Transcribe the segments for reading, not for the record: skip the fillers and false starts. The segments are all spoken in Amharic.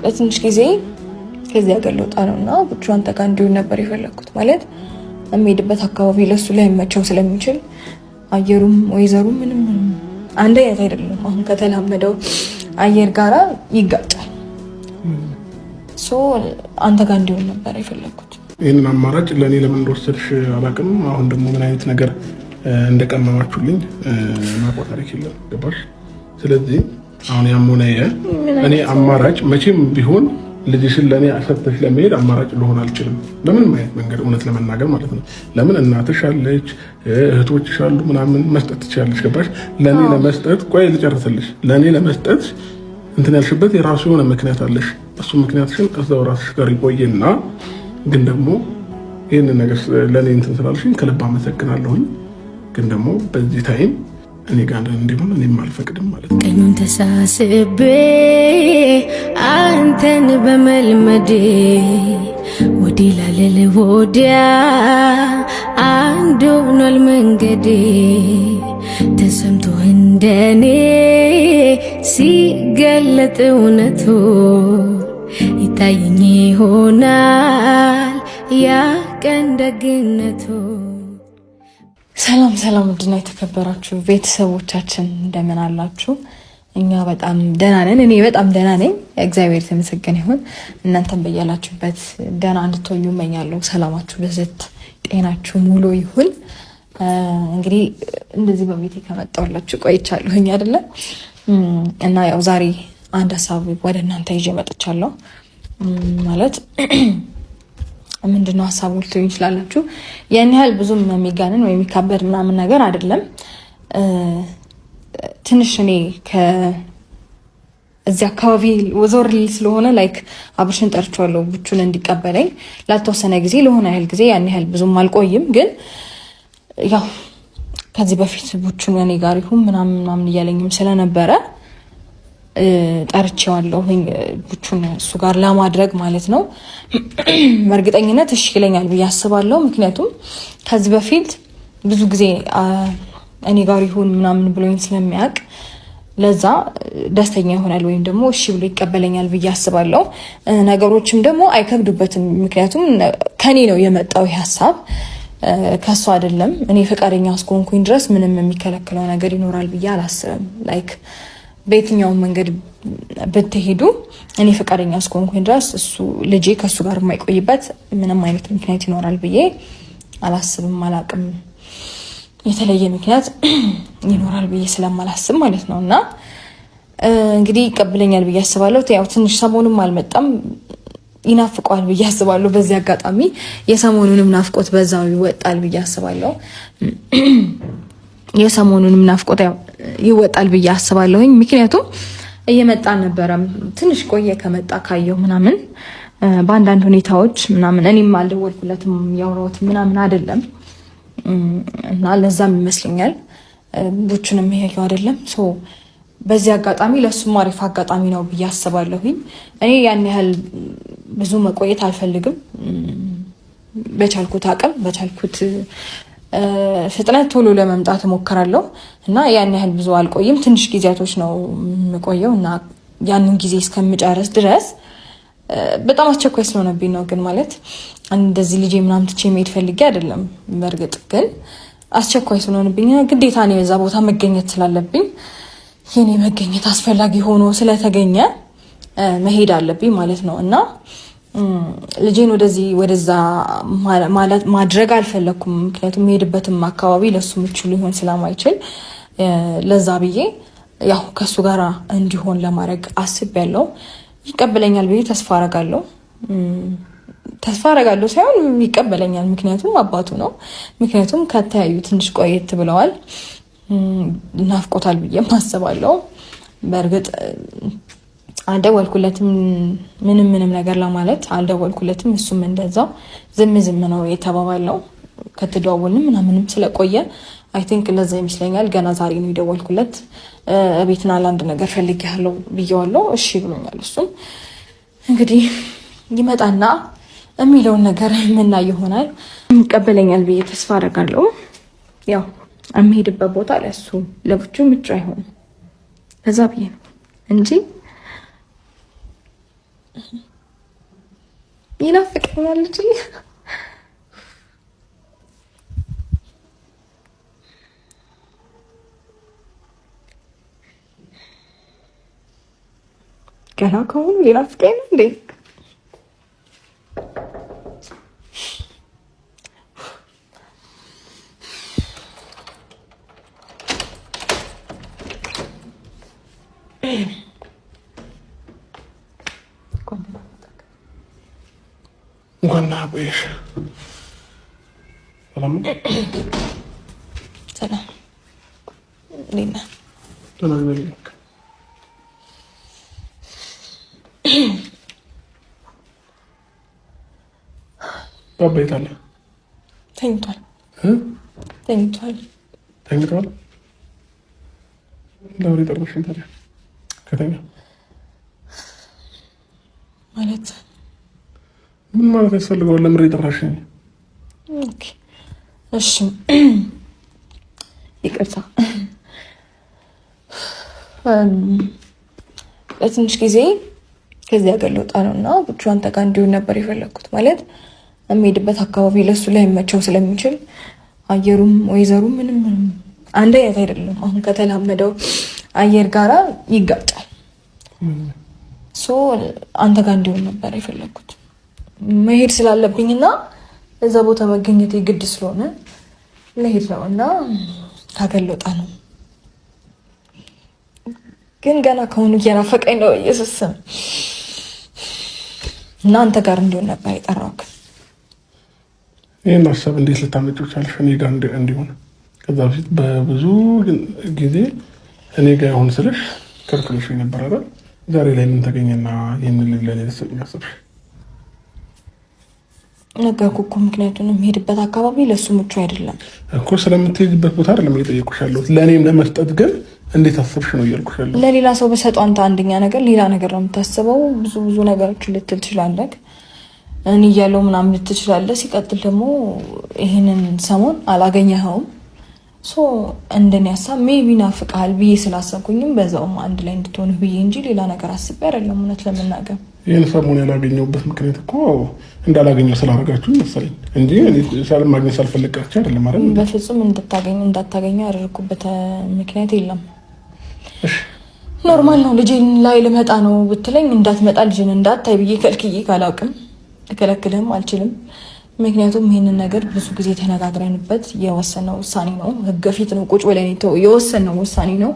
ለትንሽ ጊዜ ከዚህ ሀገር ልወጣ ነውና ብቻ አንተ ጋር እንዲሆን ነበር የፈለኩት። ማለት የሚሄድበት አካባቢ ለሱ ላይ መቸው ስለሚችል አየሩም ወይዘሩም ምንም አንድ አይነት አይደለም። አሁን ከተላመደው አየር ጋራ ይጋጫል። አንተ ጋር እንዲሆን ነበር የፈለኩት። ይህንን አማራጭ ለእኔ ለምን እንደወሰድሽ አላውቅም። አሁን ደግሞ ምን አይነት ነገር እንደቀመማችሁልኝ ማቆጠር ይችላል። ገባሽ? ስለዚህ አሁን ያሞነ እኔ አማራጭ መቼም ቢሆን ልጅሽን ለኔ አሰጥተሽ ለመሄድ አማራጭ ልሆን አልችልም። ለምን ማየት መንገድ እውነት ለመናገር ማለት ነው። ለምን እናትሽ አለች፣ እህቶችሽ አሉ፣ ምናምን መስጠት ትችያለሽ። ገባሽ? ለኔ ለመስጠት ቆይ ልጨርስልሽ። ለኔ ለመስጠት እንትን ያልሽበት የራሱ የሆነ ምክንያት አለሽ። እሱ ምክንያትሽን እዛው ራስሽ ጋር ይቆይና ግን ደግሞ ይሄንን ነገር ለኔ እንትን ስላልሽኝ ከልብ አመሰግናለሁኝ። ግን ደግሞ በዚህ ታይም እኔ ጋር እንዲሆን እኔም አልፈቅድም ማለት ነው። ቀኙን ተሳስቤ አንተን በመልመዴ ወዲህ ላለለ ወዲያ አንድ ሆኗል መንገዴ ተሰምቶ እንደኔ ሲገለጥ እውነቱ ይታየኝ ይሆናል ያ ቀን ደግነቱ። ሰላም ሰላም፣ ውድና የተከበራችሁ ቤተሰቦቻችን እንደምን አላችሁ? እኛ በጣም ደህና ነን። እኔ በጣም ደህና ነኝ፣ እግዚአብሔር የተመሰገነ ይሁን። እናንተም በያላችሁበት ደህና እንድትሆኑ እመኛለሁ። ሰላማችሁ በዘት ጤናችሁ ሙሉ ይሁን። እንግዲህ እንደዚህ በቤቴ ከመጣሁላችሁ ቆይቻለሁኝ አይደለ? እና ያው ዛሬ አንድ ሀሳብ ወደ እናንተ ይዤ መጥቻለሁ። ማለት ምንድነው ሀሳቡ ልትሉኝ ይችላላችሁ። ያን ያህል ብዙም የሚጋነን ወይ የሚካበድ ምናምን ነገር አይደለም። ትንሽ እኔ ከዚህ አካባቢ ወዞር ስለሆነ ላይክ አብርሽን ጠርቼዋለሁ ቡቹን እንዲቀበለኝ ላልተወሰነ ጊዜ ለሆነ ያህል ጊዜ፣ ያን ያህል ብዙም አልቆይም። ግን ያው ከዚህ በፊት ቡቹን እኔ ጋር ይሁን ምናምን እያለኝም ስለነበረ ጠርቼዋለሁ ቡቹን እሱ ጋር ለማድረግ ማለት ነው። በእርግጠኝነት እሺ ይለኛል ብዬ አስባለሁ። ምክንያቱም ከዚህ በፊት ብዙ ጊዜ እኔ ጋር ይሁን ምናምን ብሎኝ ስለሚያውቅ ለዛ ደስተኛ ይሆናል ወይም ደግሞ እሺ ብሎ ይቀበለኛል ብዬ አስባለሁ። ነገሮችም ደግሞ አይከብዱበትም። ምክንያቱም ከኔ ነው የመጣው ይህ ሀሳብ ከሱ አይደለም። እኔ ፈቃደኛ እስከሆንኩኝ ድረስ ምንም የሚከለክለው ነገር ይኖራል ብዬ አላስብም። ላይክ በየትኛውም መንገድ ብትሄዱ እኔ ፈቃደኛ እስከሆንኩኝ ድረስ እሱ ልጄ ከሱ ጋር የማይቆይበት ምንም አይነት ምክንያት ይኖራል ብዬ አላስብም። አላቅም የተለየ ምክንያት ይኖራል ብዬ ስለማላስብ ማለት ነው። እና እንግዲህ ይቀበለኛል ብዬ አስባለሁ። ያው ትንሽ ሰሞኑንም አልመጣም፣ ይናፍቀዋል ብዬ አስባለሁ። በዚህ አጋጣሚ የሰሞኑንም ናፍቆት በዛው ይወጣል ብዬ አስባለሁ። የሰሞኑንም ናፍቆት ያው ይወጣል ብዬ አስባለሁኝ። ምክንያቱም እየመጣን ነበረ፣ ትንሽ ቆየ ከመጣ ካየው ምናምን በአንዳንድ ሁኔታዎች ምናምን እኔም አልደወልኩለትም ያወራሁት ምናምን አይደለም እና ለዛም ይመስለኛል ቡቹንም ይሄው አይደለም። በዚህ አጋጣሚ ለሱም አሪፍ አጋጣሚ ነው ብዬ አስባለሁኝ። እኔ ያን ያህል ብዙ መቆየት አልፈልግም። በቻልኩት አቅም በቻልኩት ፍጥነት ቶሎ ለመምጣት እሞክራለሁ እና ያን ያህል ብዙ አልቆይም። ትንሽ ጊዜያቶች ነው የምቆየው እና ያንን ጊዜ እስከምጨርስ ድረስ በጣም አስቸኳይ ስለሆነብኝ ነው። ግን ማለት እንደዚህ ልጄ ምናምን ትቼ መሄድ ፈልጌ አይደለም። በእርግጥ ግን አስቸኳይ ስለሆነብኝ ግዴታ ነው የዛ ቦታ መገኘት ስላለብኝ የኔ መገኘት አስፈላጊ ሆኖ ስለተገኘ መሄድ አለብኝ ማለት ነው። እና ልጄን ወደዛ ማድረግ አልፈለኩም። ምክንያቱም የሄድበትም አካባቢ ለሱ ምቹ ሊሆን ስለማይችል ለዛ ብዬ ያው ከሱ ጋር እንዲሆን ለማድረግ አስቤያለሁ። ይቀበለኛል ብዬ ተስፋ አረጋለሁ ሳይሆን ይቀበለኛል። ምክንያቱም አባቱ ነው። ምክንያቱም ከተያዩ ትንሽ ቆየት ብለዋል። ናፍቆታል ብዬ አስባለሁ። በእርግጥ አልደወልኩለትም፣ ምንም ነገር ለማለት አልደወልኩለትም። እሱም እንደዛው ዝም ነው የተባባለው። ከተደዋወልን ምናምንም ስለቆየ አይ ቲንክ ለዛ ይመስለኛል ገና ዛሬ ነው የደወልኩለት። ቤትና ለአንድ ነገር ፈልጌያለሁ ብዬዋለሁ። እሺ ብሎኛል። እሱም እንግዲህ ይመጣና የሚለውን ነገር ምናይ ይሆናል። ይቀበለኛል ብዬ ተስፋ አደርጋለሁ። ያው የሚሄድበት ቦታ ለሱ ለብቹ ምቹ አይሆንም። ከዛ ብዬ ነው እንጂ ይናፍቀኛል እንጂ ገና ከሆኑ ሊናፍቀኝ ነው እንዴ? እንኳን ቆየሽ። ሰላም ሰላም። እንዴት ነህ? ደህና ነኝ። ባባ የት አለ? ተኝቷል። ተኝቷል። ለምን የጠራሽኝ ታዲያ? ከተኛ ማለት ምን ማለት ያስፈልገዋል? ለምን የጠራሽኝ? ኦኬ እሺ፣ ይቅርታ። ለትንሽ ጊዜ ከዚህ ሀገር ልወጣ ነው እና ብቻዋን አንተ ጋር እንዲሆን ነበር የፈለግኩት። ማለት የሚሄድበት አካባቢ ለሱ ላይ መቸው ስለሚችል አየሩም ወይዘሩም ምንም አንድ አይነት አይደለም። አሁን ከተላመደው አየር ጋራ ይጋጫል። ሶ አንተ ጋር እንዲሆን ነበር የፈለግኩት። መሄድ ስላለብኝና እዛ ቦታ መገኘት ግድ ስለሆነ መሄድ ነው እና ሀገር ልወጣ ነው። ግን ገና ከሆኑ እየናፈቀኝ ነው ኢየሱስም እና አንተ ጋር እንዲሆን ነበር የጠራሁት። ይህን ሀሳብ እንዴት ልታመጪው ቻልሽ? እኔ ጋር እንዲሆን ከዛ በፊት በብዙ ጊዜ እኔ ጋር ይሆን ስልሽ ከልክለሽ ነበር አይደል? ዛሬ ላይ ምን ተገኘና ይህንን ለኔ ልትሰጪኝ አሰብሽ? ነገርኩህ እኮ ምክንያቱም የምሄድበት አካባቢ ለሱ ምቹ አይደለም እኮ። ስለምትሄድበት ቦታ አይደለም እየጠየኩሽ ያለሁት። ለእኔም ለመስጠት ግን እንዴት አሰብሽ ነው እያልኩሽ ያለሁት። ለሌላ ሰው በሰጠው አንተ አንደኛ ነገር ሌላ ነገር ነው የምታስበው። ብዙ ነገሮችን ልትል ትችላለህ። እኔ እያለሁ ምናምን ልትል ትችላለህ። ሲቀጥል ደግሞ ይህንን ሰሞን አላገኘኸውም። ሶ እንደኔ ሀሳብ ሜቢ ናፍቀሃል ብዬ ስላሰብኩኝም በዛውም አንድ ላይ እንድትሆንህ ብዬ እንጂ ሌላ ነገር አስቤ አይደለም እውነት ለመናገር። ይህን ሰሞን ያላገኘሁበት ምክንያት እኮ እንዳላገኘው ስላደረጋችሁ መሰለኝ እንጂ ማግኘት ሳልፈልጋችሁ አይደለም ማለት ነው። በፍጹም እንዳታገኘው ያደረኩበት ምክንያት የለም። ኖርማል ነው። ልጄን ላይ ልመጣ ነው ብትለኝ እንዳትመጣ ልጅን እንዳታይ ብዬ ከልክዬ ካላውቅም ልከለክልህም አልችልም። ምክንያቱም ይህንን ነገር ብዙ ጊዜ ተነጋግረንበት የወሰነው ውሳኔ ነው። ህገ ፊት ነው ቁጭ ብለን የወሰነው ውሳኔ ነው።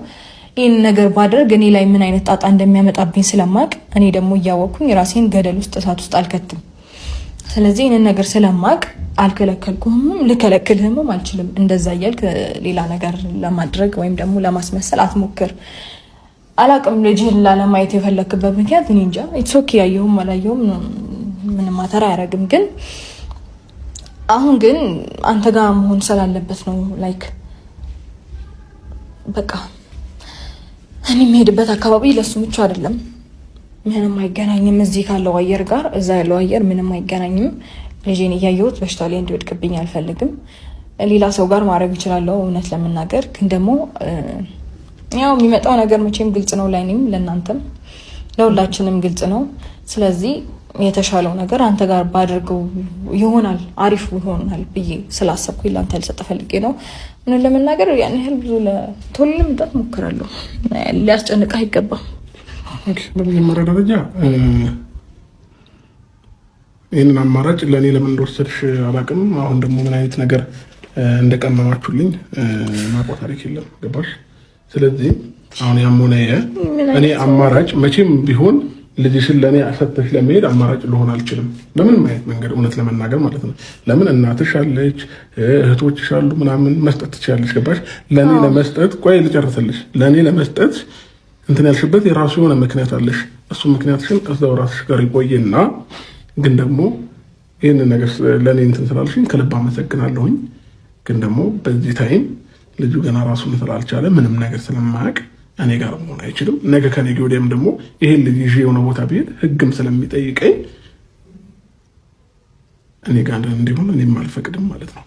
ይህን ነገር ባደርግ እኔ ላይ ምን አይነት ጣጣ እንደሚያመጣብኝ ስለማቅ እኔ ደግሞ እያወቅኩኝ ራሴን ገደል ውስጥ እሳት ውስጥ አልከትም። ስለዚህ ይህንን ነገር ስለማቅ አልከለከልኩህም፣ ልከለክልህም አልችልም። እንደዛ እያልክ ሌላ ነገር ለማድረግ ወይም ደግሞ ለማስመሰል አትሞክር። አላቅም ልጅህን ላለማየት የፈለክበት ምክንያት እኔ እንጃ። ኢትስ ኦኬ ያየሁም አላየሁም ምንም ማተር አያደርግም። ግን አሁን ግን አንተ ጋር መሆን ስላለበት ነው። ላይክ በቃ እኔ የምሄድበት አካባቢ ለሱ ምቹ አይደለም። ምንም አይገናኝም። እዚህ ካለው አየር ጋር እዛ ያለው አየር ምንም አይገናኝም። ልጄን እያየሁት በሽታ ላይ እንዲወድቅብኝ አልፈልግም። ሌላ ሰው ጋር ማድረግ እችላለሁ እውነት ለመናገር ግን ደግሞ ያው የሚመጣው ነገር መቼም ግልጽ ነው። ለእኔም ለእናንተም ለሁላችንም ግልጽ ነው። ስለዚህ የተሻለው ነገር አንተ ጋር ባደርገው ይሆናል፣ አሪፍ ይሆናል ብዬ ስላሰብኩኝ ለአንተ ልሰጥ ፈልጌ ነው። ምን ለመናገር ያን ያህል ብዙ ቶሎ ለምጣት ሞክራለሁ። ሊያስጨንቅህ አይገባም። በመጀመሪያ ደረጃ ይህንን አማራጭ ለእኔ ለምን እንደወሰድሽ አላውቅም። አሁን ደግሞ ምን አይነት ነገር እንደቀመማችሁልኝ ማውቀው ታሪክ የለም። ገባሽ? ስለዚህ አሁን ያሞነ እኔ አማራጭ መቼም ቢሆን ልጅሽን ለእኔ አሰጥተሽ ለመሄድ አማራጭ ልሆን አልችልም፣ በምንም አይነት መንገድ እውነት ለመናገር ማለት ነው። ለምን እናትሽ አለች፣ እህቶችሽ አሉ፣ ምናምን መስጠት ትችላለሽ። ገባሽ? ለእኔ ለመስጠት ቆይ ልጨርስልሽ። ለእኔ ለመስጠት እንትን ያልሽበት የራሱ የሆነ ምክንያት አለሽ። እሱ ምክንያትሽን እዛው ራስሽ ጋር ይቆይና ግን ደግሞ ይህንን ነገር ለእኔ እንትን ስላልሽኝ ከልብ አመሰግናለሁኝ። ግን ደግሞ በዚህ ታይም ልጁ ገና ራሱን ስላልቻለ ምንም ነገር ስለማያውቅ እኔ ጋር መሆን አይችልም። ነገ ከነገ ወዲያም ደግሞ ይሄን ልጅ ይዤ የሆነ ቦታ ብሄድ ህግም ስለሚጠይቀኝ እኔ ጋር እንዲሆን እኔም አልፈቅድም ማለት ነው።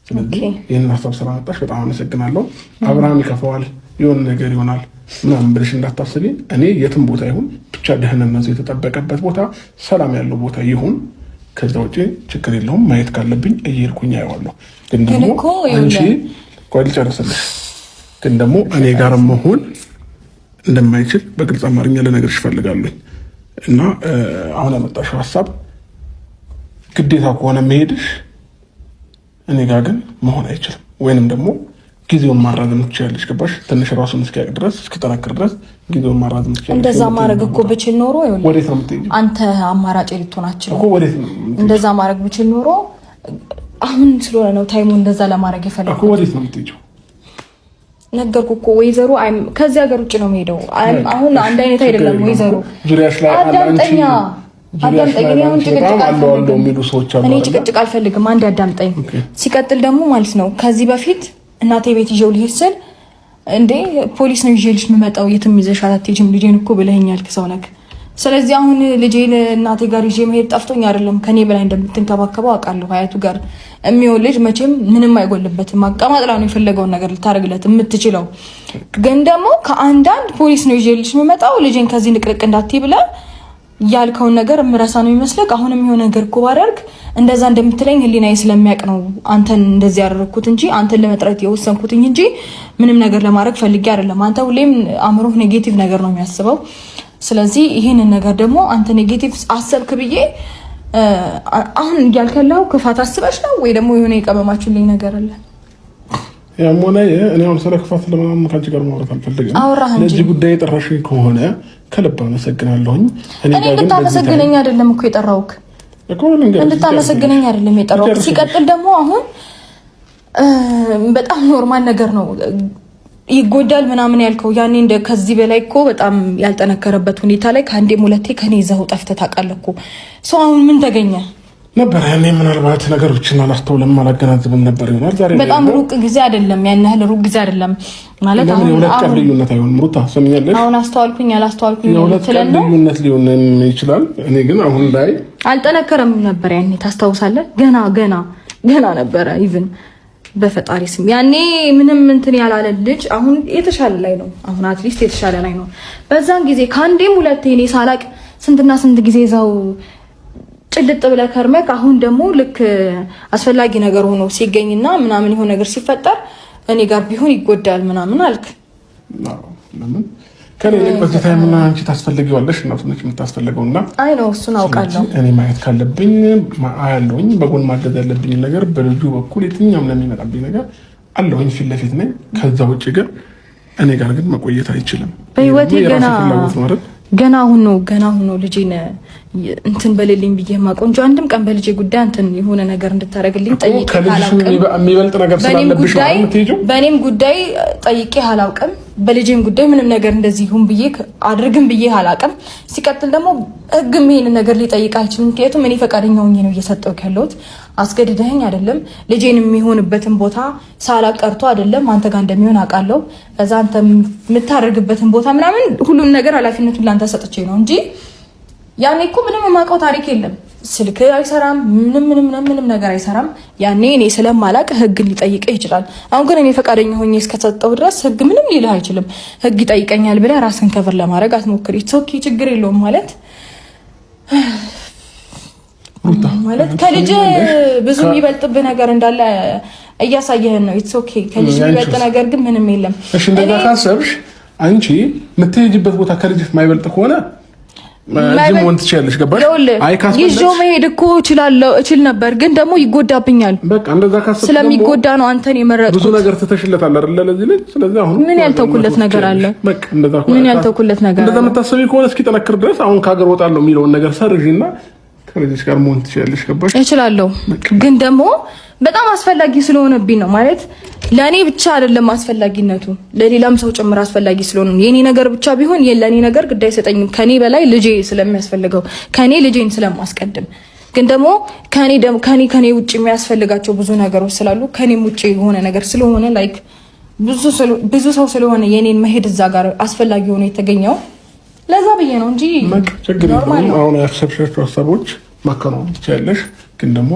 ስለዚህ ይህንን ሀሳብ ስላመጣሽ በጣም አመሰግናለሁ። አብርሃም ይከፋዋል፣ የሆነ ነገር ይሆናል። ምናምን ብለሽ እንዳታስቢ። እኔ የትም ቦታ ይሁን ብቻ ደህንነቱ የተጠበቀበት ቦታ፣ ሰላም ያለው ቦታ ይሁን። ከዛ ውጪ ችግር የለውም። ማየት ካለብኝ እየሄድኩኝ አየዋለሁ። ግን ደግሞ አንቺ ቆይ ልጨርስልሽ። ግን ደግሞ እኔ ጋር መሆን እንደማይችል በግልጽ አማርኛ ልነግርሽ እፈልጋለሁ። እና አሁን ያመጣሽው ሀሳብ ግዴታ ከሆነ መሄድሽ እኔ ጋር ግን መሆን አይችልም። ወይንም ደግሞ ጊዜውን ማራዘም ትችያለሽ። ገባሽ? ትንሽ ራሱን እስኪያውቅ ድረስ እስኪጠናክር ድረስ ጊዜውን ማራዘም ትችያለሽ። እንደዛ ማድረግ እኮ ብችል ኖሮ ወዴት ነው የምትሄጂው? አንተ አማራጭ ልትሆናችሁ እኮ ወዴት ነው? እንደዛ ማድረግ ብችል ኖሮ አሁን ስለሆነ ነው ታይሙ እንደዛ ለማድረግ የፈለኩት እኮ። ወዴት ነው የምትሄጂው? ነገርኩ እኮ ወይዘሮ ከዚህ ሀገር ውጭ ነው የምሄደው። አሁን አንድ አይነት አይደለም ወይዘሮ። ዙሪያሽ ላይ አዳምጠኛ አዳምጠኝ። አሁን ጭቅጭቅ አልፈልግም። እኔ ጭቅጭቅ አልፈልግም። አንድ አዳምጠኝ። ሲቀጥል ደግሞ ማለት ነው ከዚህ በፊት እናቴ ቤት ይዤው ልሄድ ስል እንዴ ፖሊስ ነው ይዤልሽ የምመጣው የትም ይዘሻት አትሄጂም ልጄን እኮ ብለኸኛል ከሰው ነክ። ስለዚህ አሁን ልጄን እናቴ ጋር ይዤ መሄድ ጠፍቶኝ አይደለም፣ ከኔ በላይ እንደምትንከባከበው አውቃለሁ። ሀያቱ ጋር የሚሆን ልጅ መቼም ምንም አይጎልበትም። አቀማጥላ ነው የፈለገውን ነገር ልታደርግለት የምትችለው። ግን ደግሞ ከአንዳንድ ፖሊስ ነው ይዤልሽ የምመጣው ልጄን ከዚህ ንቅርቅ እንዳትይ ብለህ ያልከውን ነገር ምረሳ ነው የሚመስልክ። አሁን የሚሆን ነገር እኮ ባደርግ እንደዛ እንደምትለኝ ህሊናዬ ስለሚያውቅ ነው አንተን እንደዚህ ያደረኩት እንጂ አንተን ለመጥራት የወሰንኩትኝ እንጂ ምንም ነገር ለማድረግ ፈልጌ አይደለም። አንተ ሁሌም አእምሮህ ኔጌቲቭ ነገር ነው የሚያስበው። ስለዚህ ይሄንን ነገር ደግሞ አንተ ኔጌቲቭ አሰብክ ብዬ አሁን እያልከላው ክፋት አስበሽ ነው ወይ ደግሞ የሆነ የቀመማችሁልኝ ነገር አለ? ያም ሆነ እኔ አሁን ስለ ክፋት ለማንም ካንቺ ጋር ማውራት አልፈልግም። ለዚህ ጉዳይ የጠራሽኝ ከሆነ ከልብ አመሰግናለሁኝ። እኔ እንድታመሰግነኝ አይደለም እኮ የጠራሁት እንድታመሰግነኝ አይደለም የጠራሁት። ሲቀጥል ደግሞ አሁን በጣም ኖርማል ነገር ነው ይጎዳል ምናምን ያልከው ያኔ እንደ ከዚህ በላይ እኮ በጣም ያልጠነከረበት ሁኔታ ላይ ከአንዴም ሁለቴ ከኔ ይዘው ጠፍተህ ታውቃለህ እኮ። ሰው አሁን ምን ተገኘ ነበር? ያኔ ምናልባት ነገሮችን አላስተውልም አላገናዝብም ነበር ይሆናል። ዛሬ በጣም ሩቅ ጊዜ አይደለም፣ ያን ያህል ሩቅ ጊዜ አይደለም ማለት አሁን የሁለት ቀን ልዩነት አይሆንም። ሩታ ሰምኛለሽ? አሁን አላስተዋልኩኝ የሁለት ቀን ልዩነት ሊሆን ይችላል። እኔ ግን አሁን ላይ አልጠነከረም ነበር ያኔ ታስታውሳለህ? ገና ነበረ ኢቭን በፈጣሪ ስም ያኔ ምንም እንትን ያላለ ልጅ አሁን የተሻለ ላይ ነው። አሁን አትሊስት የተሻለ ላይ ነው። በዛን ጊዜ ከአንዴም ሁለቴ እኔ ሳላቅ ስንትና ስንት ጊዜ እዛው ጭልጥ ብለህ ከርመክ አሁን ደግሞ ልክ አስፈላጊ ነገር ሆኖ ሲገኝና ምናምን የሆነ ነገር ሲፈጠር እኔ ጋር ቢሆን ይጎዳል ምናምን አልክ። ለምን ከኔ በዚህ ታይምና አንቺ ታስፈልጊዋለሽ? እናቱ ነች የምታስፈልገውና አይ ነው እሱን አውቃለሁ። እኔ ማየት ካለብኝ አያለሁኝ። በጎን ማገዝ ያለብኝ ነገር በልጁ በኩል የትኛውም ለሚመጣብኝ ነገር አለሁኝ፣ ፊት ለፊት ነኝ። ከዛ ውጭ ግን እኔ ጋር ግን መቆየት አይችልም። በህይወቴ ገና አሁን ነው ልጄን እንትን በሌለኝ ብዬ ማቆንጆ አንድም ቀን በልጄ ጉዳይ እንትን የሆነ ነገር እንድታረግልኝ ጠይቄ አላውቅም። የሚበልጥ ነገር ስላለብሽ ነው የምትሄጂው። በእኔም ጉዳይ ጠይቄ አላውቅም። በልጄም ጉዳይ ምንም ነገር እንደዚህ ይሁን ብዬ አድርግም ብዬ አላውቅም። ሲቀጥል ደግሞ ህግም ይሄን ነገር ሊጠይቅ አይችልም። ምክንያቱም እኔ ፈቃደኛ ሆኜ ነው እየሰጠሁት ያለሁት። አስገድደኸኝ አይደለም። ልጄን የሚሆንበትን ቦታ ሳላቀርቶ አይደለም። አንተ ጋር እንደሚሆን አውቃለሁ። ከዛ አንተ የምታደርግበትን ቦታ ምናምን ሁሉን ነገር ኃላፊነቱን ላንተ ሰጥቼ ነው እንጂ ያኔ እኮ ምንም የማውቀው ታሪክ የለም። ስልክ አይሰራም፣ ምንም ነገር አይሰራም። ያኔ እኔ ስለማላቅ ህግ ሊጠይቅህ ይችላል። አሁን ግን እኔ ፈቃደኛ ሆኜ እስከሰጠው ድረስ ህግ ምንም ሊልህ አይችልም። ህግ ይጠይቀኛል ብለህ ራስን ከቨር ለማድረግ አትሞክር። ኦኬ ችግር የለውም ማለት ከልጅ ብዙ የሚበልጥብህ ነገር እንዳለ እያሳየህን ነው። ኢትስ ኦኬ ከልጅ የሚበልጥ ነገር ግን ምንም የለም። እሺ እንደዛ ካሰብሽ አንቺ የምትሄጂበት ቦታ ከልጅ የማይበልጥ ከሆነ ማይበልጥ ወንት ትችያለሽ። ገባሽ? ይዤው መሄድ እኮ እችል ነበር፣ ግን ደግሞ ይጎዳብኛል። በቃ እንደዛ ካሰብሽ ስለሚጎዳ ነው አንተን የመረጥኩት። ብዙ ነገር ትተሽለታል አይደል ለዚህ ልጅ። ስለዚህ አሁን ምን ያልተውኩለት ነገር አለ? በቃ እንደዛ ነገር እንደዛ የምታስቢ ከሆነ እስኪ ጠነክር ድረስ አሁን ከሀገር ወጣለሁ የሚለውን ነገር ሰርዥና ከልጅሽ ጋር መሆን ትችያለሽ። ገባሽ? እችላለሁ፣ ግን ደግሞ በጣም አስፈላጊ ስለሆነብኝ ነው ማለት ለኔ ብቻ አይደለም አስፈላጊነቱ ለሌላም ሰው ጭምር አስፈላጊ ስለሆነ የኔ ነገር ብቻ ቢሆን የለኔ ነገር ግዳይ ሰጠኝ ከኔ በላይ ልጄ ስለሚያስፈልገው ከኔ ልጄን ስለማስቀድም ግን ደግሞ ከኔ ውጪ የሚያስፈልጋቸው ብዙ ነገሮች ስላሉ ከኔም ውጪ የሆነ ነገር ስለሆነ ላይክ ብዙ ሰው ስለሆነ የኔን መሄድ እዛ ጋር አስፈላጊ ሆኖ የተገኘው ለዛ ብዬ ነው እንጂ ኖርማል ነው። አሁን ያሰብሻቸው ሀሳቦች ማከናወን ትችያለሽ፣ ግን ደግሞ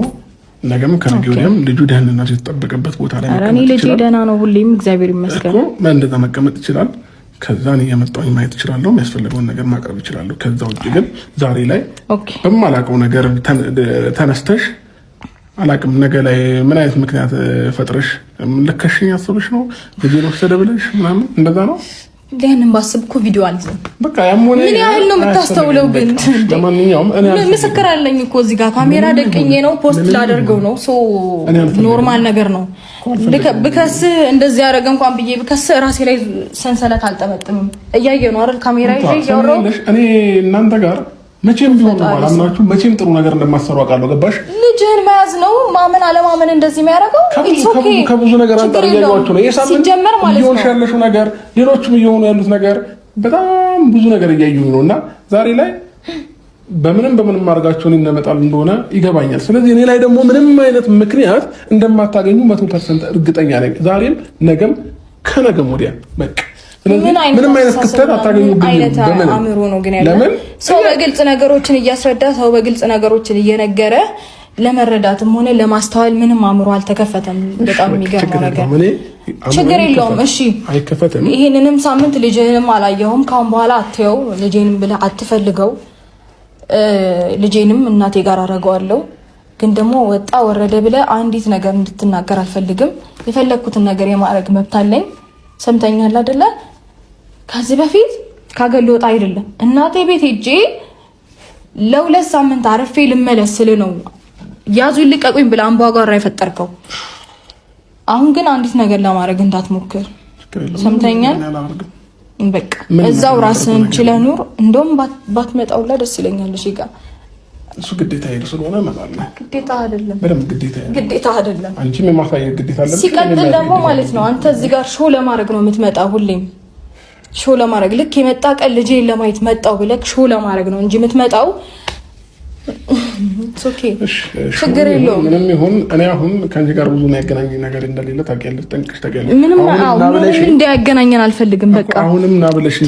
ነገም ከነገ ወዲያም ልጁ ደህንነቱ የተጠበቀበት ቦታ ላይ መቀመጥ ይችላል። ልጄ ደህና ነው ሁሌም እግዚአብሔር ይመስገን እኮ እንደዛ መቀመጥ ይችላል። ከዛ እኔ የመጣሁኝ ማየት እችላለሁ፣ የሚያስፈልገውን ነገር ማቅረብ እችላለሁ። ከዛ ውጭ ግን ዛሬ ላይ በማላውቀው ነገር ተነስተሽ አላውቅም፣ ነገ ላይ ምን አይነት ምክንያት ፈጥረሽ ልከሽኝ አስበሽ ነው ልጄን ወሰደ ብለሽ ምናምን እንደዛ ነው። ያንን ባስብ እኮ ቪዲዮ አልዘም በቃ ያሞኔ ምን ያህል ነው የምታስተውለው? ግን ለማንኛውም እኔ ምስክር አለኝ እኮ እዚህ ጋር ካሜራ ደቅኜ ነው ፖስት ላደርገው ነው። ሶ ኖርማል ነገር ነው። ብከስ እንደዚህ ያደረገ እንኳን ብዬ ብከስ ራሴ ላይ ሰንሰለት አልጠመጥምም። እያየ ነው አይደል ካሜራ ይዤ ያወራው። እኔ እናንተ ጋር መቼም ቢሆን ማላምናችሁ መቼም ጥሩ ነገር እንደማሰሩ አውቃለሁ። ገባሽ? ልጅህን መያዝ ነው ማመን አለማመን እንደዚህ የሚያደርገው ከብዙ ነገር አንፃር እያየኋቸው ነው። የሳምንት እየሆንሽ ያለሽው ነገር ሌሎችም እየሆኑ ያሉት ነገር በጣም ብዙ ነገር እያየሁ ነው እና ዛሬ ላይ በምንም አድርጋቸውን ይነመጣል እንደሆነ ይገባኛል። ስለዚህ እኔ ላይ ደግሞ ምንም አይነት ምክንያት እንደማታገኙ 100% እርግጠኛ ነኝ። ዛሬም ነገም ከነገም ወዲያ በቃ ምንም አይነት ክፍተት አታገኙብኝም። አእምሮ ነው ግን ያለው ሰው በግልጽ ነገሮችን እያስረዳ ሰው በግልጽ ነገሮችን እየነገረ ለመረዳትም ሆነ ለማስተዋል ምንም አእምሮ አልተከፈተም። በጣም የሚገርመው ነገር ችግር የለውም እሺ አይከፈትም። ይሄንንም ሳምንት ልጅህንም አላየሁም። ካሁን በኋላ አትየው፣ ልጄንም ብለህ አትፈልገው። ልጄንም እናቴ ጋር አደርገዋለሁ። ግን ደግሞ ወጣ ወረደ ብለህ አንዲት ነገር እንድትናገር አልፈልግም። የፈለኩትን ነገር የማድረግ መብት አለኝ። ሰምተኛል አይደለ? ከዚህ በፊት ካገል ወጣ አይደለም እናቴ ቤት ሄጄ ለ2 ሳምንት አረፌ ልመለስ ስል ነው ያዙኝ ልቀቁኝ ብላ አንቧጓራ የፈጠርከው። አሁን ግን አንዲት ነገር ለማድረግ እንዳትሞክር። ሰምተኛል? በቃ እዛው ራስን ችለህ ኑር። እንደውም ባትመጣውላ ደስ ይለኛል። እሺ ጋር እሱ ግዴታ ይሄ ስለሆነ ማለት ነው። ግዴታ አይደለም፣ በደንብ ግዴታ አይደለም። አንቺም የማሳየት ግዴታ አለብሽ። ሲቀጥል ደግሞ ማለት ነው አንተ እዚህ ጋር ሾው ለማድረግ ነው የምትመጣው። ሁሌም ሾው ለማድረግ ልክ የመጣ ቀን ልጄን ለማየት መጣው ብለህ ሾው ለማድረግ ነው እንጂ የምትመጣው ኦኬ ችግር የለውም። ምንም ይሁን እኔ አሁን ከአንቺ ጋር ብዙ የሚያገናኘኝ ነገር እንደሌለ ታውቂያለሽ፣ ጠንቅቀሽ ታውቂያለሽ። ምንም እንዲያገናኘን አልፈልግም። በቃ አሁንም ና ብለሽ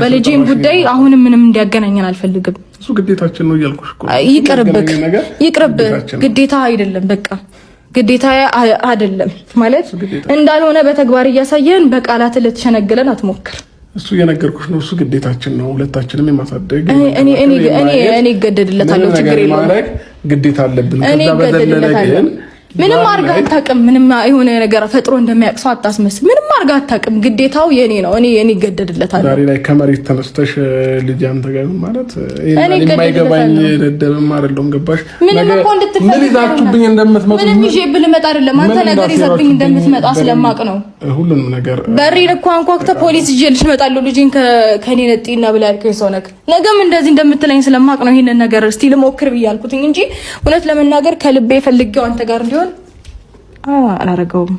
በልጄም ጉዳይ አሁንም ምንም እንዲያገናኘን አልፈልግም። እሱ ግዴታችን ነው እያልኩሽ እኮ። ይቅርብህ። ግዴታ አይደለም፣ በቃ ግዴታ አይደለም ማለት እንዳልሆነ በተግባር እያሳየን በቃላት ልትሸነግለን አትሞክር። እሱ እየነገርኩሽ ነው። እሱ ግዴታችን ነው፣ ሁለታችንም የማሳደግ እኔ እገደድለታለሁ። ችግር የለውም፣ ግዴታ አለብን። ከዛ በዘለለ ግን ምንም አድርጋ አታውቅም። ምንም የሆነ ነገር ፈጥሮ እንደሚያቅሰው አታስመስል። ምንም አድርጋ አታውቅም። ግዴታው የኔ ነው። እኔ እገደድለታለሁ። ዛሬ ላይ ከመሬት ተነስተሽ ልጅ አንተ ጋር ይሁን ማለት የማይገባኝ ደደብም አይደለም። ገባሽ? ምንም እኮ እንድትፈልግ ይዛችሁብኝ እንደምትመጡ ምንም ይዤብህ ልመጣ አይደለም። አንተ ነገር ይዘብኝ እንደምትመጣ ስለማቅ ነው። ሁሉንም ነገር በሬን እኮ አንኳኩተህ ፖሊስ ይዤልሽ እመጣለሁ ልጄን ከኔ ነጥይና ብላ ያልከኝ ሰው ነህ። ነገም እንደዚህ እንደምትለኝ ስለማቅ ነው ይሄንን ነገር እስቲ ልሞክር ብያልኩትኝ እንጂ እውነት ለመናገር ከልቤ ፈልጌው አንተ ጋር እንዲሆን አላረገውም።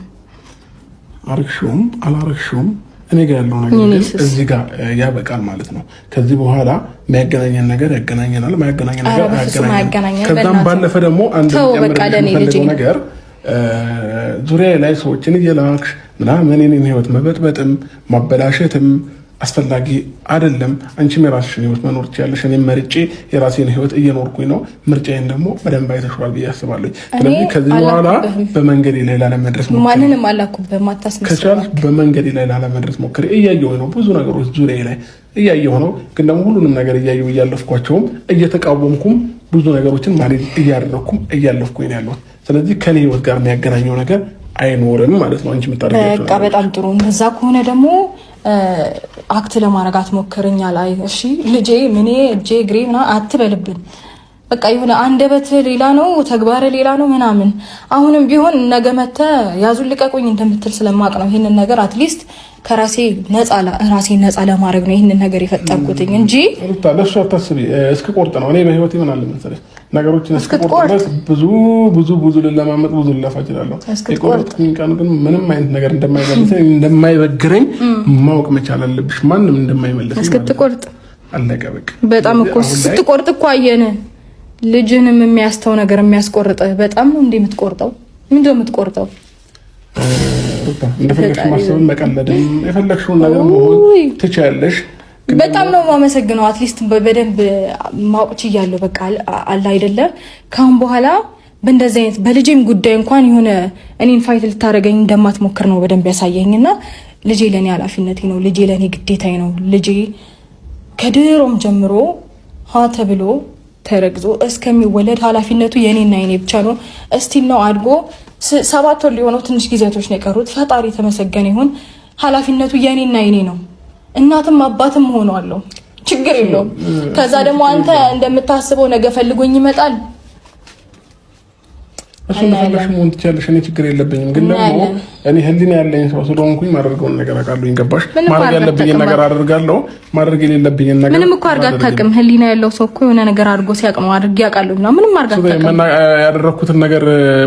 አርክሹም አላረክሹም እኔ ጋር ያለው ነገር እዚህ ጋር ያበቃል ማለት ነው። ከዚህ በኋላ የሚያገናኘን ነገር ያገናኘናል፣ የማያገናኘን ነገር አያገናኘንም። ከዛም ባለፈ ደግሞ አንድ ነገር ዙሪያ ላይ ሰዎችን እየላክሽ ምናምን የኔን ህይወት መበጥበጥም ማበላሸትም አስፈላጊ አይደለም። አንቺም የራስሽን ህይወት መኖር ትችያለሽ። እኔም መርጬ የራሴን ህይወት እየኖርኩኝ ነው። ምርጫዬን ደግሞ በደንብ አይተሽዋል ብዬ አስባለሁ። ስለዚህ ከዚህ በኋላ በመንገዴ ላይ ላለመድረስ ሞክሪ። ማንንም አላኩብህም፣ አታስመስል። ከቻልሽ በመንገዴ ላይ ላለመድረስ ሞክሪ። እያየሁ ነው፣ ብዙ ነገሮች ዙሪያ ላይ እያየሁ ነው። ግን ደግሞ ሁሉንም ነገር እያየሁ እያለፍኳቸውም እየተቃወምኩም ብዙ ነገሮችን ማለት እያደረኩም እያለፍኩኝ ነው ያለሁት። ስለዚህ ከኔ ህይወት ጋር የሚያገናኘው ነገር አይኖርም ማለት ነው። አንቺ የምታደርጊያቸው በቃ በጣም ጥሩ። እንደዛ ከሆነ ደግሞ አክት ለማድረግ አትሞክርኛ ላይ እሺ፣ ልጄ ምኔ እጄ እግሬ ምናምን አትበልብን። በቃ የሆነ አንደበት ሌላ ነው፣ ተግባር ሌላ ነው ምናምን። አሁንም ቢሆን ነገ መተህ ያዙን ልቀቁኝ እንደምትል ስለማቅ ነው ይሄንን ነገር አትሊስት ከራሴ ነፃ ለማድረግ ነው ይሄንን ነገር የፈጠርኩትኝ እንጂ ሩታ ለሱ አታስቢ። እስከ ቆርጥ ነው እኔ በህይወቴ ምን አለ መሰለሽ ነገሮችን እስከ ቆርጥ ድረስ ብዙ ልለማመጥ ብዙ ልለፋ እችላለሁ። የቆርጥኩኝ ቀን ግን ምንም አይነት ነገር እንደማይበግረኝ ማወቅ መቻል አለብሽ። ማንም እንደማይመለስ እስክትቆርጥ አለቀ በቃ። በጣም እኮ ስትቆርጥ እኮ አየን። ልጅንም የሚያስተው ነገር የሚያስቆርጥህ በጣም ነው እንዴ የምትቆርጠው? ምንድነው የምትቆርጠው? እንደፈለግሽ ማሰብም መቀለድም የፈለግሽውን ነገር መሆን ትችያለሽ። በጣም ነው የማመሰግነው። አትሊስት በደንብ ማወቅ ችያለሁ። በቃ አለ አይደለ ካሁን በኋላ በእንደዚህ አይነት በልጄም ጉዳይ እንኳን የሆነ እኔን ፋይት ልታደርገኝ እንደማትሞክር ነው በደንብ ያሳየኝና ልጄ ለኔ ኃላፊነቴ ነው። ልጄ ለኔ ግዴታዬ ነው። ልጄ ከድሮም ጀምሮ ሀ ተብሎ ተረግዞ እስከሚወለድ ኃላፊነቱ የኔና የኔ ብቻ ነው። እስቲል ነው አድጎ 7 ወር ሊሆነው ትንሽ ጊዜያቶች ነው የቀሩት። ፈጣሪ የተመሰገነ ይሁን። ኃላፊነቱ የኔና የኔ ነው። እናትም አባትም ሆነዋለሁ፣ ችግር የለውም። ከዛ ደግሞ አንተ እንደምታስበው ነገ ፈልጎኝ ይመጣል። እሱ እንደፈለግሽ መሆን ትችያለሽ። እኔ ችግር የለብኝም። ግን ደግሞ እኔ ህሊና ያለኝ ሰው ስለሆንኩኝ ማድረገውን ነገር አውቃለሁ። ገባሽ? ማድረግ ያለብኝን ነገር አደርጋለሁ። ማድረግ የሌለብኝን ነገር ምንም እኮ አድርጋ አታውቅም። ህሊና ያለው ሰው እኮ የሆነ ነገር አድርጎ ሲያውቅ ነው አድርጌ አውቃለሁ እና ምንም አድርጋ አታውቅም። ያደረኩትን ነገር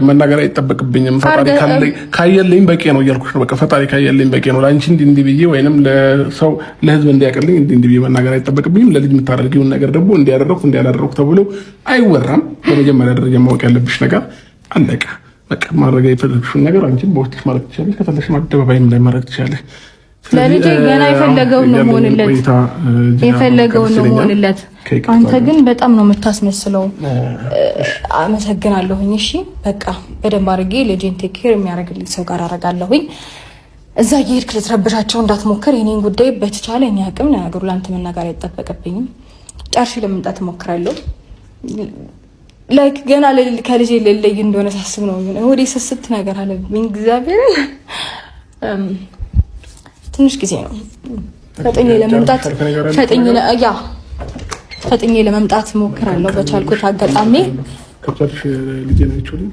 መናገር አይጠበቅብኝም። ፈጣሪ ካየልኝ በቂ ነው እያልኩሽ ነው። በቃ ፈጣሪ ካየልኝ በቂ ነው። ለአንቺ እንዲህ ብዬ ወይንም ለሰው ለህዝብ እንዲያውቅልኝ እንዲህ ብዬ መናገር አይጠበቅብኝም። ለልጅ የምታደርጊውን ነገር ደግሞ እንዲያደረኩ እንዲያላደረኩ ተብሎ አይወራም። በመጀመሪያ ደረጃ ማወቅ ያለብሽ ነገር አለቀ በቃ። ማድረግ የፈለግሽውን ነገር አንቺ በውስጥሽ ማድረግ ትችላለሽ። ከፈለግሽ አደባባይም ላይ ማድረግ ትችላለሽ። ለልጅ ገና የፈለገውን ነው መሆንለት። አንተ ግን በጣም ነው የምታስመስለው። አመሰግናለሁኝ። እሺ በቃ በደንብ አድርጌ ልጄን ቴክ ኬር የሚያደርግልኝ ሰው ጋር አደርጋለሁኝ። እዛ እየሄድክ ልትረብሻቸው እንዳትሞክር። የኔን ጉዳይ በተቻለ እኔ አቅም ነገሩ ለአንተ መናገር አይጠበቅብኝም። ጨርሼ ለመምጣት እሞክራለሁ። ላይክ ገና ከልጄ ልለይ እንደሆነ ሳስብ ነው ወደ ስስት ነገር አለብኝ። እግዚአብሔር ትንሽ ጊዜ ነው ፈጥኜ ለመምጣት እሞክራለሁ በቻልኩት አጋጣሚ። ከብታሽ ልጄ ነው ይችላል።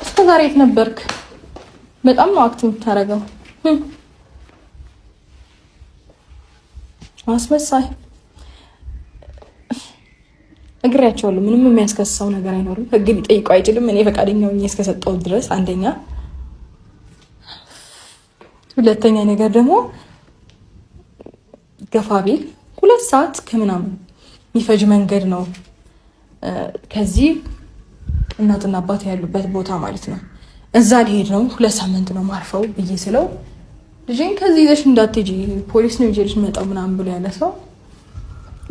እስከ ዛሬ የት ነበርክ? በጣም ነው አክት የምታደርገው አስመሳይ። እግሬያቸዋለሁ። ምንም የሚያስከስሰው ነገር አይኖርም። ህግ ሊጠይቀው አይችልም። እኔ ፈቃደኛ ሆኜ እስከሰጠው ድረስ አንደኛ። ሁለተኛ ነገር ደግሞ ገፋቢል 2 ሰዓት ከምናምን የሚፈጅ መንገድ ነው ከዚህ እናትና አባት ያሉበት ቦታ ማለት ነው። እዛ ሊሄድ ነው 2 ሳምንት ነው ማርፈው ብዬ ስለው ልጄን ከዚህ ይዘሽ እንዳትሄጂ ፖሊስ ነው ይዤልሽ መጣው ምናምን ብሎ ያለ ሰው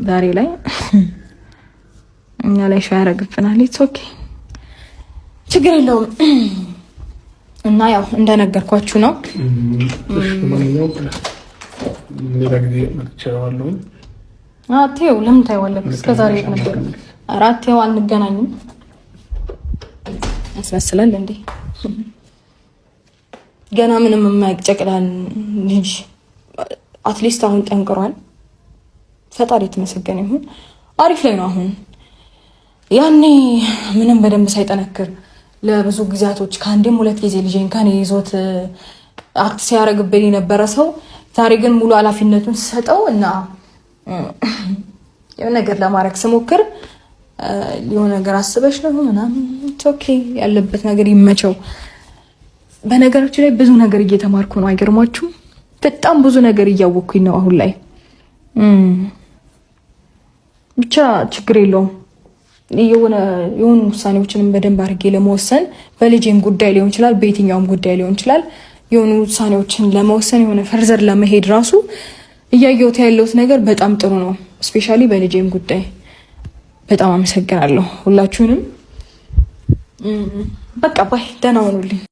ዛሬ ላይ እኛ ላይ ሻይ ያረግብናል። ኢትስ ኦኬ ችግር የለውም። እና ያው እንደነገርኳችሁ ነው። አቴው ለምን ታይዋለህ? እስከዛሬ ነበር አራቴው አንገናኝም ያስመስላል እንዴ? ገና ምንም የማይጨቅላል ልጅ አትሊስት አሁን ጠንቅሯል። ፈጣሪ የተመሰገነ ይሁን። አሪፍ ላይ ነው አሁን። ያኔ ምንም በደንብ ሳይጠነክር ለብዙ ጊዜያቶች ከአንዴም 2 ጊዜ ልጄን ከኔ ይዞት አክት ሲያረግብኝ የነበረ ሰው ዛሬ ግን ሙሉ ኃላፊነቱን ሰጠው እና የሆነ ነገር ለማድረግ ስሞክር የሆነ ነገር አስበሽ ነው ምናምን ኦኬ ያለበት ነገር ይመቸው። በነገራችን ላይ ብዙ ነገር እየተማርኩ ነው። አይገርማችሁም? በጣም ብዙ ነገር እያወቅኩኝ ነው አሁን ላይ። ብቻ ችግር የለውም። የሆኑ ውሳኔዎችንም በደንብ አድርጌ ለመወሰን በልጄም ጉዳይ ሊሆን ይችላል፣ በየትኛውም ጉዳይ ሊሆን ይችላል። የሆኑ ውሳኔዎችን ለመወሰን የሆነ ፈርዘር ለመሄድ ራሱ እያየሁት ያለሁት ነገር በጣም ጥሩ ነው። ስፔሻሊ በልጄም ጉዳይ በጣም አመሰግናለሁ ሁላችሁንም። በቃ ባይ ደህና ሁኑልኝ።